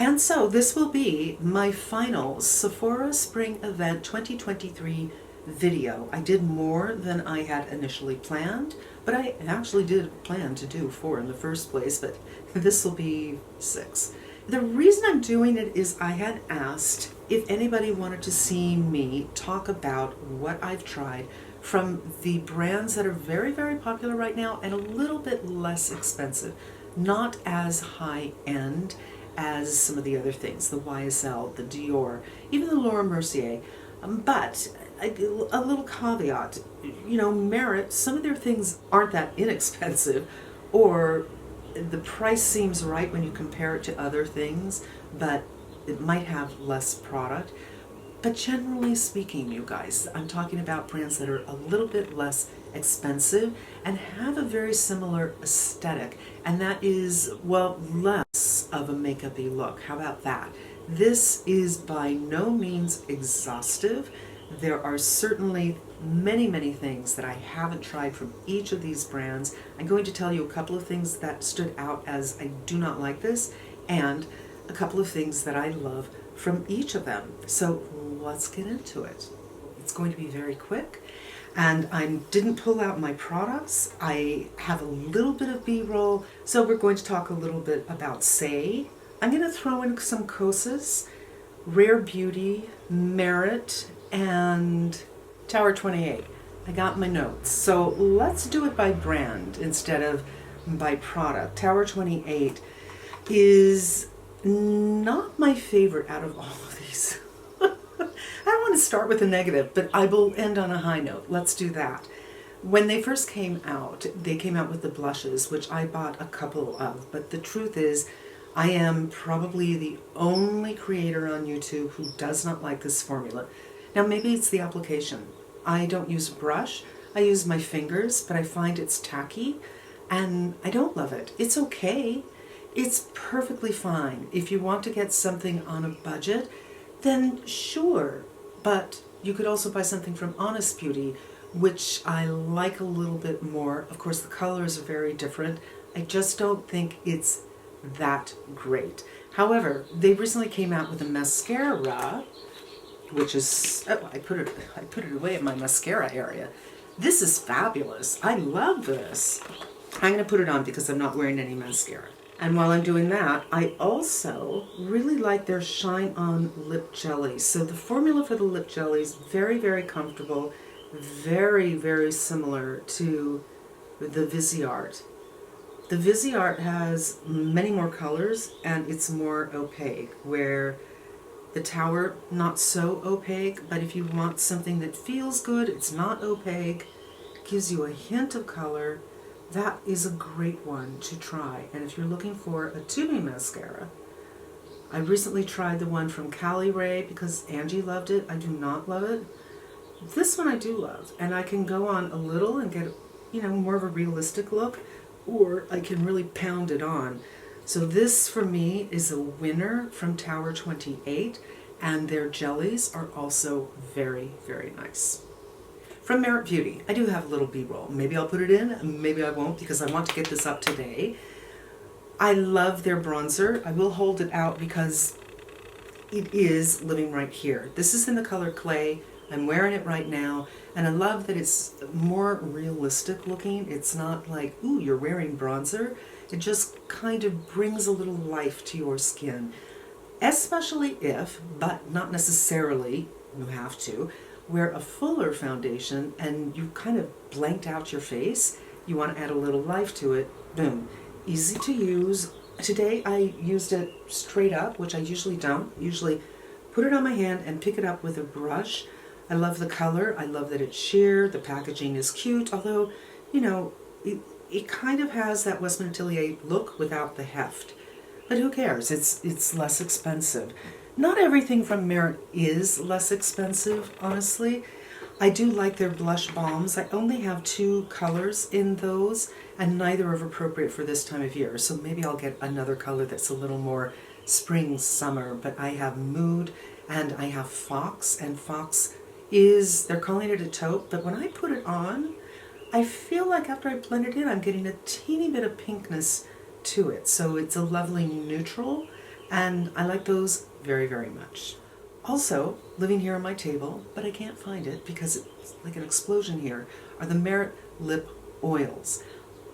And so this will be my final Sephora Spring Event 2023 video. I did more than I had initially planned, but I actually did plan to do 4 in the first place, but this will be 6. The reason I'm doing it is I had asked if anybody wanted to see me talk about what I've tried from the brands that are very, very popular right now and a little bit less expensive, not as high end as some of the other things, the YSL, the Dior, even the Laura Mercier. But a little caveat, Merit, some of their things aren't that inexpensive, or the price seems right when you compare it to other things, but it might have less product. But generally speaking, you guys, I'm talking about brands that are a little bit less expensive and have a very similar aesthetic, and that is, well, less of a makeup-y look. How about that? This is by no means exhaustive. There are certainly many, many things that I haven't tried from each of these brands. I'm going to tell you a couple of things that stood out as I do not like this, and a couple of things that I love from each of them. So let's get into it. It's going to be very quick, and I didn't pull out my products. I have a little bit of B-roll, so we're going to talk a little bit about Saie. I'm going to throw in some Kosas, Rare Beauty, Merit, and Tower 28. I got my notes. So let's do it by brand instead of by product. Tower 28 is not my favorite out of all of these. I don't want to start with a negative, but I will end on a high note. Let's do that. When they first came out, they came out with the blushes, which I bought a couple of, but the truth is, I am probably the only creator on YouTube who does not like this formula. Now, maybe it's the application. I don't use a brush. I use my fingers, but I find it's tacky, and I don't love it. It's okay. It's perfectly fine. If you want to get something on a budget, then sure. But you could also buy something from Honest Beauty, which I like a little bit more. Of course, the colors are very different. I just don't think it's that great. However, they recently came out with a mascara, which is, oh, I put it away in my mascara area. This is fabulous. I love this. I'm going to put it on because I'm not wearing any mascara. And while I'm doing that, I also really like their Shine On Lip Jelly. So the formula for the lip jelly is very, very comfortable, very, very similar to the Viseart. The Viseart has many more colors and it's more opaque, where the Tower, not so opaque, but if you want something that feels good, it's not opaque, gives you a hint of color, that is a great one to try. And if you're looking for a tubing mascara, I recently tried the one from Cali Ray because Angie loved it. I do not love it. This one I do love, and I can go on a little and get, more of a realistic look, or I can really pound it on. So this for me is a winner from Tower 28, and their jellies are also very, very nice. From Merit Beauty, I do have a little B-roll. Maybe I'll put it in, maybe I won't, because I want to get this up today. I love their bronzer. I will hold it out because it is living right here. This is in the color Clay. I'm wearing it right now, and I love that it's more realistic looking. It's not like, ooh, you're wearing bronzer. It just kind of brings a little life to your skin, especially if, but not necessarily, you have to, wear a fuller foundation and you kind of blanked out your face. You want to add a little life to it. Boom. Easy to use. Today I used it straight up, which I usually don't. Usually put it on my hand and pick it up with a brush. I love the color. I love that it's sheer. The packaging is cute, although, it kind of has that Westman Atelier look without the heft. But who cares? It's less expensive. Not everything from Merit is less expensive, honestly. I do like their blush balms. I only have 2 colors in those, and neither are appropriate for this time of year. So maybe I'll get another color that's a little more spring, summer. But I have Mood and I have Fox, and Fox is, they're calling it a taupe, but when I put it on, I feel like after I blend it in, I'm getting a teeny bit of pinkness to it. So it's a lovely neutral, And I like those very, very much. Also, living here on my table, but I can't find it because it's like an explosion here, are the Merit lip oils.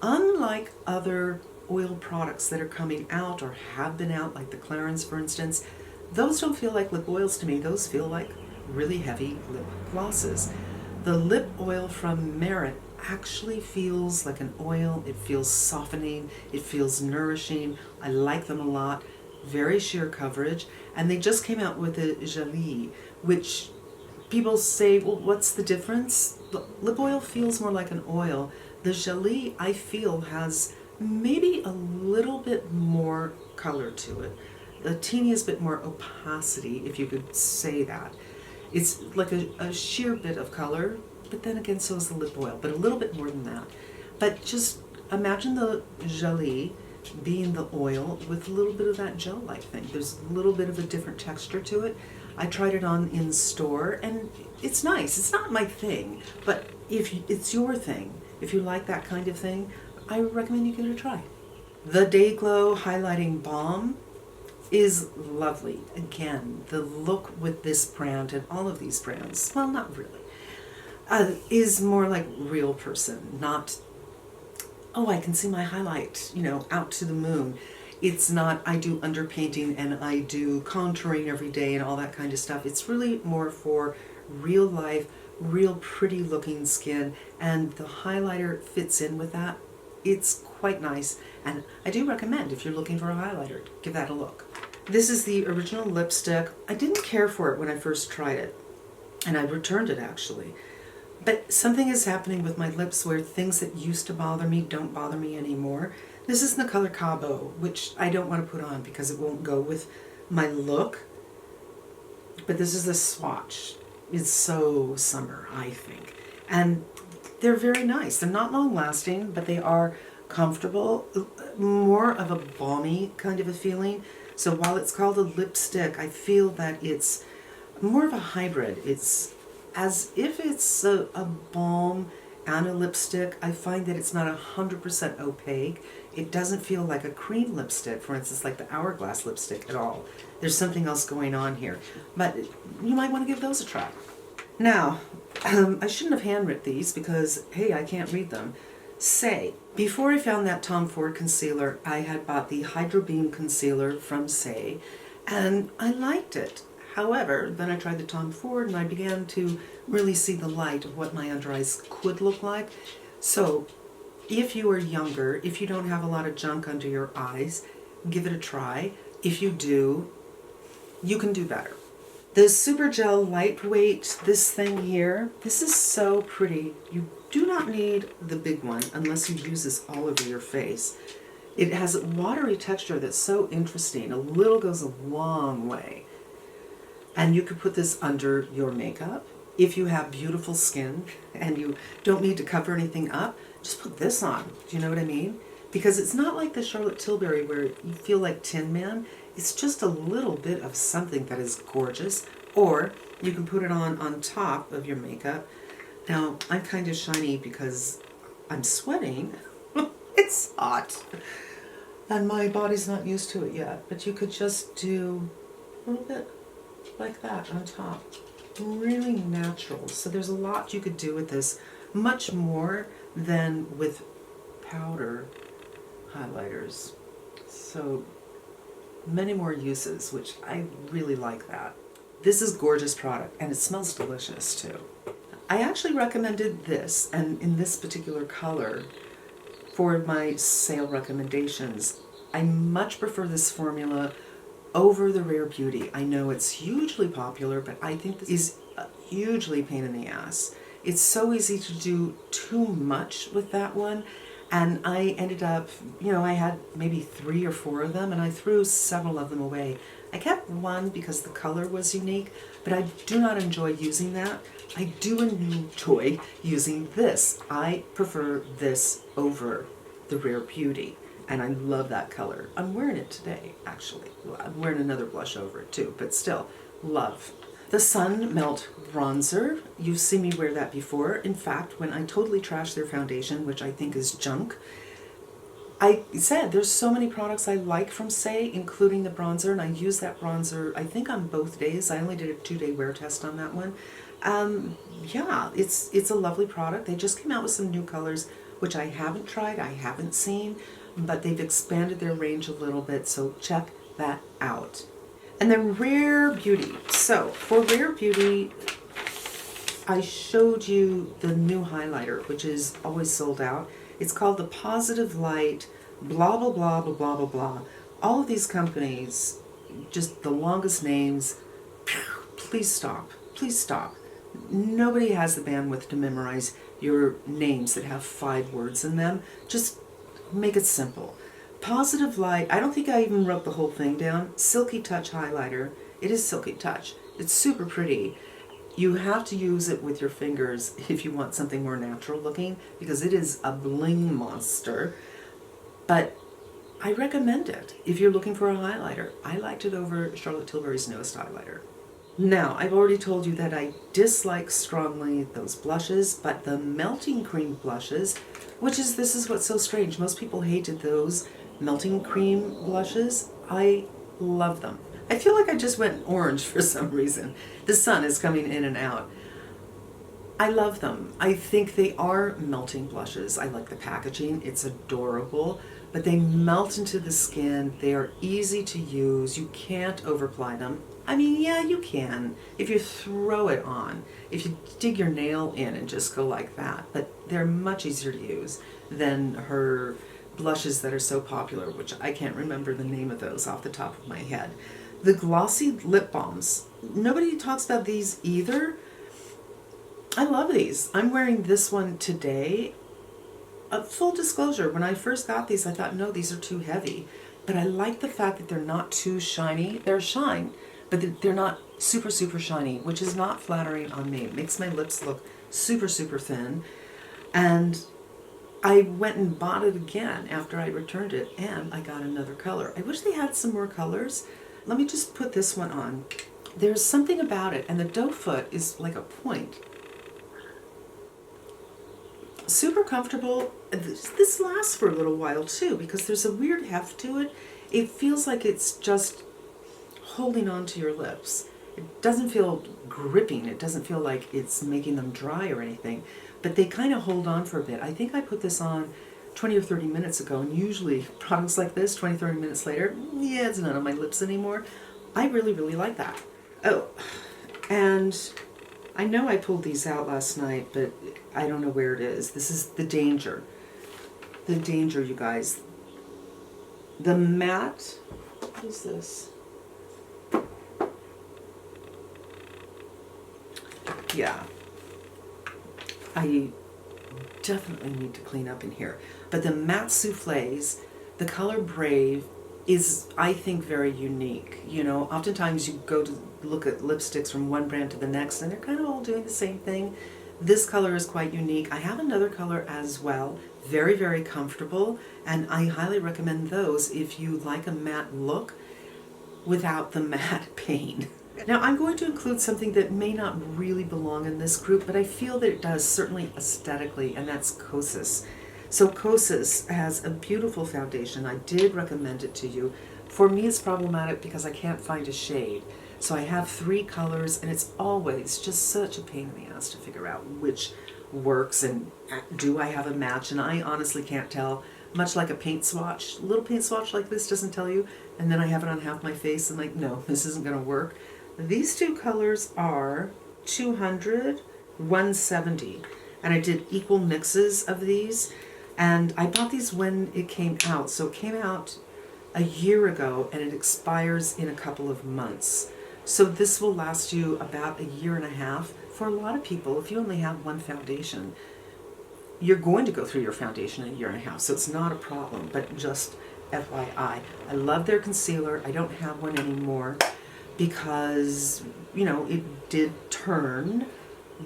Unlike other oil products that are coming out or have been out, like the Clarins for instance, those don't feel like lip oils to me. Those feel like really heavy lip glosses. The lip oil from Merit actually feels like an oil. It feels softening. It feels nourishing. I like them a lot. Very sheer coverage. And they just came out with a gelée, which people say, well, what's the difference? The lip oil feels more like an oil. The gelée, I feel, has maybe a little bit more color to it. The teeniest bit more opacity, if you could say that. It's like a sheer bit of color, but then again, so is the lip oil, but a little bit more than that. But just imagine the gelée being the oil with a little bit of that gel-like thing. There's a little bit of a different texture to it. I tried it on in store, and it's nice. It's not my thing, but if it's your thing, if you like that kind of thing, I recommend you give it a try. The Day Glow Highlighting Balm is lovely. Again, the look with this brand and all of these brands, well, not really, is more like real person, not, oh, I can see my highlight, out to the moon. It's not, I do underpainting and I do contouring every day and all that kind of stuff. It's really more for real life, real pretty looking skin, and the highlighter fits in with that. It's quite nice, and I do recommend, if you're looking for a highlighter, give that a look. This is the original lipstick. I didn't care for it when I first tried it, and I returned it actually. But something is happening with my lips where things that used to bother me don't bother me anymore. This is in the color Cabo, which I don't want to put on because it won't go with my look. But this is the swatch. It's so summer, I think. And they're very nice. They're not long lasting, but they are comfortable, more of a balmy kind of a feeling. So while it's called a lipstick, I feel that it's more of a hybrid. It's as if it's a balm and a lipstick. I find that it's not 100% opaque. It doesn't feel like a cream lipstick, for instance, like the Hourglass lipstick at all. There's something else going on here. But you might want to give those a try. Now, I shouldn't have handwritten these because, hey, I can't read them. Saie. Before I found that Tom Ford concealer, I had bought the Hydro Beam concealer from Saie, and I liked it. However, then I tried the Tom Ford and I began to really see the light of what my under eyes could look like. So, if you are younger, if you don't have a lot of junk under your eyes, give it a try. If you do, you can do better. The Super Gel Lightweight, this thing here, this is so pretty. You do not need the big one unless you use this all over your face. It has a watery texture that's so interesting. A little goes a long way. And you could put this under your makeup. If you have beautiful skin and you don't need to cover anything up, just put this on. Do you know what I mean? Because it's not like the Charlotte Tilbury where you feel like Tin Man. It's just a little bit of something that is gorgeous. Or you can put it on top of your makeup. Now, I'm kind of shiny because I'm sweating. It's hot. And my body's not used to it yet. But you could just do a little bit like that on top. Really natural. So there's a lot you could do with this. Much more than with powder highlighters. So many more uses, which I really like that. This is a gorgeous product, and it smells delicious too. I actually recommended this, and in this particular color, for my sale recommendations. I much prefer this formula over the Rare Beauty. I know it's hugely popular, but I think this is a hugely pain in the ass. It's so easy to do too much with that one, and I ended up, I had maybe 3 or 4 of them, and I threw several of them away. I kept one because the color was unique, but I do not enjoy using that. I do enjoy using this. I prefer this over the Rare Beauty, and I love that color. I'm wearing it today, actually. I'm wearing another blush over it too, but still, love. The Sun Melt Bronzer, you've seen me wear that before. In fact, when I totally trashed their foundation, which I think is junk, I said there's so many products I like from Saie, including the bronzer, and I use that bronzer, I think, on both days. I only did a 2-day wear test on that one. Yeah, it's a lovely product. They just came out with some new colors, which I haven't tried, I haven't seen, but they've expanded their range a little bit, so check that out. And then Rare Beauty. So for Rare Beauty, I showed you the new highlighter, which is always sold out. It's called the Positive Light, blah, blah, blah, blah, blah, blah, blah. All of these companies, just the longest names. Please stop. Please stop. Nobody has the bandwidth to memorize your names that have 5 words in them. Just make it simple. Positive Light, I don't think I even wrote the whole thing down. Silky Touch highlighter. It is Silky Touch. It's super pretty. You have to use it with your fingers if you want something more natural looking, because it is a bling monster. But I recommend it if you're looking for a highlighter. I liked it over Charlotte Tilbury's newest highlighter. Now, I've already told you that I dislike strongly those blushes, but the melting cream blushes, this is what's so strange. Most people hated those melting cream blushes. I love them. I feel like I just went orange for some reason. The sun is coming in and out. I love them. I think they are melting blushes. I like the packaging. It's adorable, but they melt into the skin. They are easy to use. You can't overapply them. I mean, yeah, you can if you throw it on, if you dig your nail in and just go like that, but they're much easier to use than her blushes that are so popular, which I can't remember the name of those off the top of my head. The glossy lip balms. Nobody talks about these either. I love these. I'm wearing this one today. Full disclosure, when I first got these, I thought, no, these are too heavy. But I like the fact that they're not too shiny. They're shine, but they're not super, super shiny, which is not flattering on me. It makes my lips look super, super thin. And I went and bought it again after I returned it, and I got another color. I wish they had some more colors. Let me just put this one on. There's something about it, and the doe foot is like a point. Super comfortable. This lasts for a little while too, because there's a weird heft to it. It feels like it's just holding on to your lips. It doesn't feel gripping. It doesn't feel like it's making them dry or anything, but they kind of hold on for a bit. I think I put this on 20 or 30 minutes ago, and usually products like this, 20, 30 minutes later, yeah, it's not on my lips anymore. I really, really like that. Oh, and I know I pulled these out last night, but I don't know where it is. This is the Danger. The Danger, you guys. The matte, what is this? Yeah. I definitely need to clean up in here. But the matte souffles, the color Brave, is, I think, very unique. You know, oftentimes you go to look at lipsticks from one brand to the next, and they're kind of all doing the same thing. This color is quite unique. I have another color as well. Very, very comfortable, and I highly recommend those if you like a matte look without the matte pain. Now, I'm going to include something that may not really belong in this group, but I feel that it does, certainly aesthetically, and that's Kosas. So Kosas has a beautiful foundation. I did recommend it to you. For me, it's problematic because I can't find a shade. So I have 3 colors, and it's always just such a pain in the ass to figure out which works and do I have a match, and I honestly can't tell. Much like a paint swatch, a little paint swatch like this doesn't tell you, and then I have it on half my face, and like, no, this isn't going to work. These 2 colors are 200, 170, and I did equal mixes of these, and I bought these when it came out. So it came out a year ago, and it expires in a couple of months. So this will last you about a year and a half. For a lot of people, if you only have one foundation, you're going to go through your foundation in a year and a half, so it's not a problem, but just FYI. I love their concealer. I don't have one anymore because, you know, it did turn,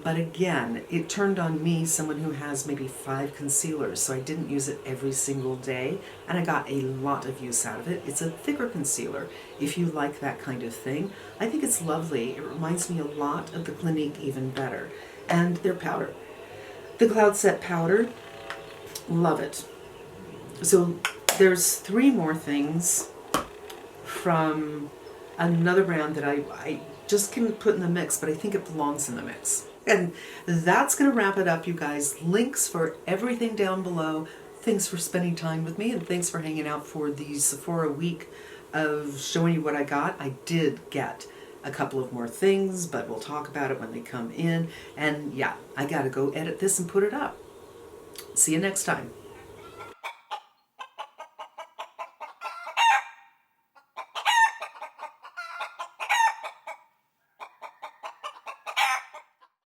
but again, it turned on me, someone who has maybe 5 concealers, so I didn't use it every single day, and I got a lot of use out of it. It's a thicker concealer, if you like that kind of thing. I think it's lovely. It reminds me a lot of the Clinique Even Better, and their powder. The Cloud Set powder, love it. So there's 3 more things from another brand that I just couldn't put in the mix, but I think it belongs in the mix. And that's going to wrap it up, you guys. Links for everything down below. Thanks for spending time with me, and thanks for hanging out for the Sephora week of showing you what I got. I did get a couple of more things, but we'll talk about it when they come in. And yeah, I gotta go edit this and put it up. See you next time.